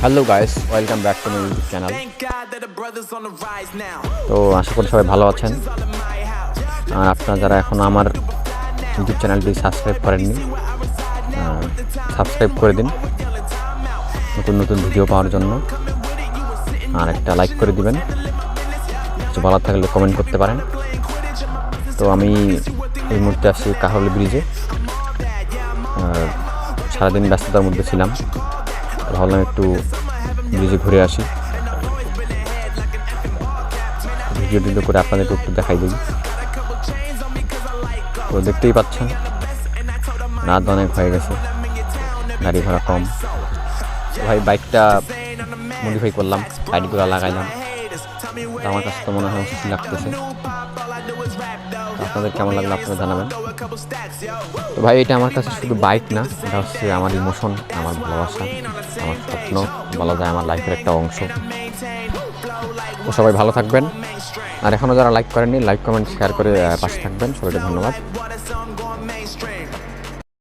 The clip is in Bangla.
Hello guys, welcome back to my YouTube channel. তো আশা করি সবাই ভালো আছেন। আর আপনারা যারা এখনও আমার ইউটিউব চ্যানেলটি সাবস্ক্রাইব করেননি, সাবস্ক্রাইব করে দিন নতুন নতুন ভিডিও পাওয়ার জন্য। আর একটা লাইক করে দিবেন, কিছু ভালো থাকলে কমেন্ট করতে পারেন। তো আমি এই মুহূর্তে আসছি কাহরলি ব্রিজে। সারাদিন ব্যস্ততার মধ্যে ছিলাম, ভাবলাম একটু ব্রিজে ঘুরে আসি, ভিডিও করে আপনাদেরকে একটু দেখাই দিই। তো দেখতেই পাচ্ছেন রাত অনেক হয়ে গেছে, গাড়ি ঘোড়া কম। ভাই বাইকটা মডিফাই করলাম, লাইটগুলো লাগাইলাম, আমার কাছে তো মনে হয় খুশি লাগতেছে। আপনাদের কেমন লাগলো আপনারা জানাবেন। তো ভাই এটা আমার কাছে শুধু বাইক না, এটা হচ্ছে আমার ইমোশন, আমার ভালোবাসা, আমার স্বপ্ন, বলা যায় আমার লাইফের একটা অংশ। তো সবাই ভালো থাকবেন, আর এখনও যারা লাইক করেননি লাইক কমেন্ট শেয়ার করে পাশে থাকবেন। সবাইকে ধন্যবাদ।